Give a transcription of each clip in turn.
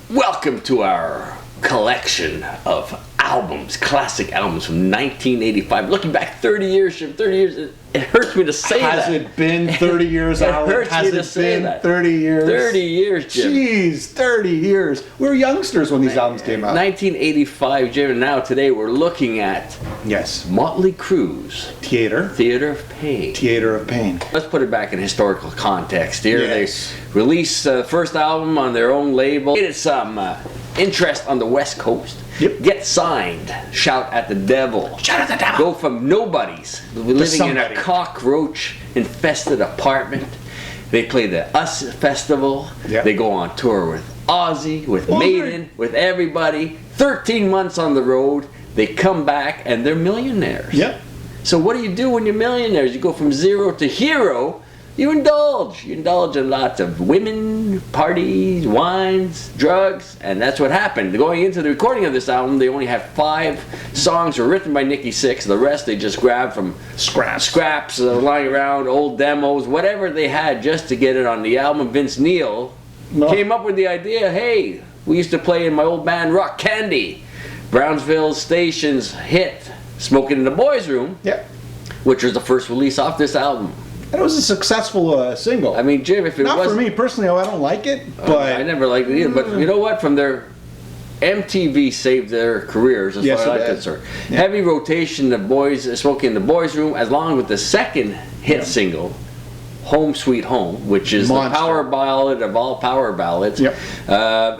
Welcome to our collection of albums, classic albums from 1985. Looking back 30 years, Jim, 30 years, it hurts me to say that. Has it been 30 years, Alan? It hurts me to say that. 30 years? 30 years, Jim. Jeez, 30 years. We were youngsters when these albums came out. 1985, Jim, and now today we're looking at Motley Crue's Theater of Pain. Theater of Pain. Let's put it back in historical context here. Yes. They released the first album on their own label. It is some interest on the West Coast. Yep. Get signed. Shout at the devil. Shout at the devil. Go from nobodies living in a cockroach-infested apartment. They play the US Festival. Yep. They go on tour with Ozzy, with Maiden, with everybody. 13 months on the road. They come back and they're millionaires. Yep. So what do you do when you're millionaires? You go from zero to hero. You indulge. You indulge in lots of women, parties, wines, drugs, and that's what happened. Going into the recording of this album, they only had 5 songs were written by Nikki Sixx. The rest they just grabbed from scraps lying around, old demos, whatever they had just to get it on the album. Vince Neil came up with the idea, hey, we used to play in my old band Rock Candy, Brownsville Station's hit, Smoking in the Boys' Room, which was the first release off this album. And it was a successful single. I mean, Jim, if it wasn't... Not for me personally, I don't like it, but... I never liked it either, but you know what? From their... MTV saved their careers as far as I'm concerned. Yeah. Heavy rotation of boys, Smoking in the Boys' Room, along with the second hit single, Home Sweet Home, which is the power ballad of all power ballads. Yep.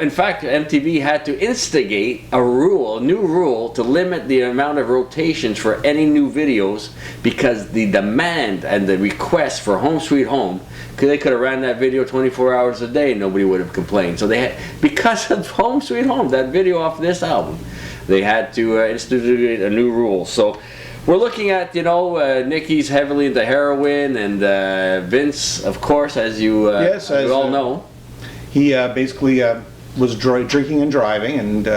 In fact, MTV had to instigate a new rule to limit the amount of rotations for any new videos because the demand and the request for Home Sweet Home, because they could have ran that video 24 hours a day and nobody would have complained. So they had, because of Home Sweet Home, that video off this album, they had to institute a new rule. So we're looking at, you know, Nicky's heavily into heroin, and Vince, of course, as you all know. He basically was drinking and driving, and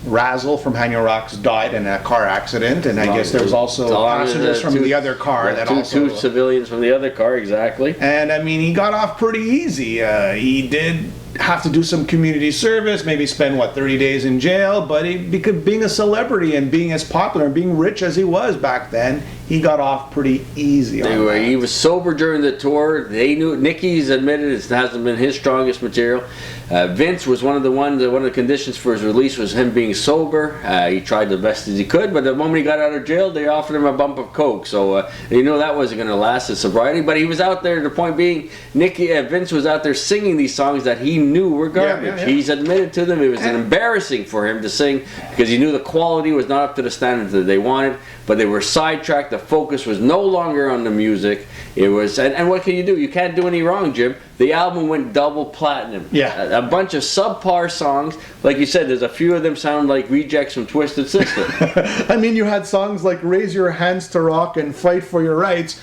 Razzle from Hang Rocks died in a car accident, and I guess there was also passengers from the other car. Two civilians from the other car, exactly. And I mean, he got off pretty easy. He did have to do some community service, maybe spend 30 days in jail, but being a celebrity and being as popular and being rich as he was back then, he got off pretty easy. He was sober during the tour. They knew. Nicky's admitted it hasn't been his strongest material. Vince was one of the conditions for his release was him being sober. He tried the best as he could, but the moment he got out of jail, they offered him a bump of coke. So you know that wasn't going to last his sobriety. But he was out there. The point being, Vince was out there singing these songs that he knew were garbage. He's admitted to them. It was embarrassing for him to sing because he knew the quality was not up to the standards that they wanted. But they were sidetracked. The focus was no longer on the music. It was, and what can you do? You can't do any wrong, Jim. The album went double platinum. Yeah. A bunch of subpar songs. Like you said, there's a few of them sound like rejects from Twisted Sister. I mean, you had songs like Raise Your Hands to Rock and Fight for Your Rights.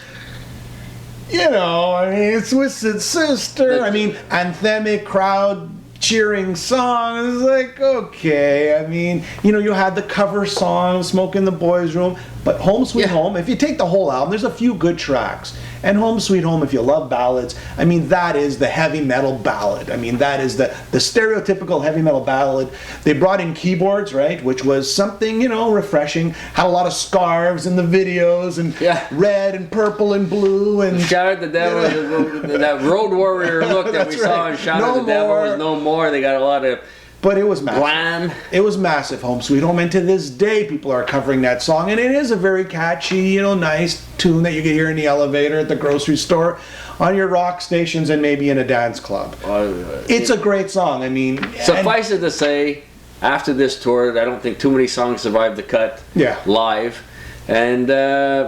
You know, I mean, it's Twisted Sister. I mean, anthemic crowd cheering songs. Like, okay. I mean, you know, you had the cover song, Smoke in the Boys' Room. But Home Sweet Home, if you take the whole album, there's a few good tracks. And Home Sweet Home, if you love ballads, I mean, that is the heavy metal ballad. I mean, that is the stereotypical heavy metal ballad. They brought in keyboards, right, which was something, you know, refreshing. Had a lot of scarves in the videos, and red and purple and blue. And Shout out the Devil, that Road Warrior look that we saw in Shout Out the Devil was no more. They got a lot of... But it was massive. Glam. It was massive, Home Sweet Home, and to this day people are covering that song, and it is a very catchy, you know, nice tune that you can hear in the elevator, at the grocery store, on your rock stations, and maybe in a dance club. It's a great song. I mean, suffice it to say, after this tour, I don't think too many songs survived the cut live. And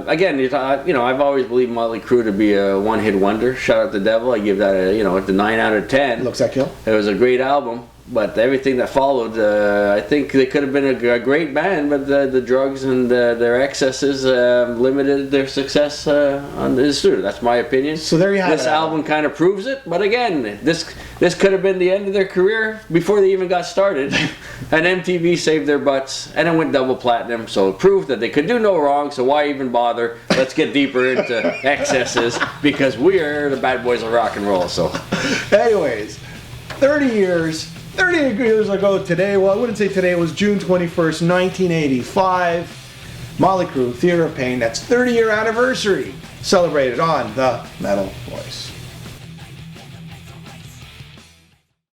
again, you know, I've always believed Motley Crue to be a one-hit wonder. Shout out the Devil. I give that a 9 out of 10. Looks like you. It was a great album. but everything that followed, I think they could have been a great band, but the drugs and their excesses limited their success on the studio. That's my opinion. So there you have this it. album kind of proves it, but again, this could have been the end of their career before they even got started. And MTV saved their butts, and it went double platinum, so it proved that they could do no wrong, so why even bother? Let's get deeper into excesses, because we are the bad boys of rock and roll. So Anyways, 30 years ago today, well, I wouldn't say today, it was June 21st, 1985. Motley Crue, Theater of Pain, that's 30-year anniversary, celebrated on the Metal Voice.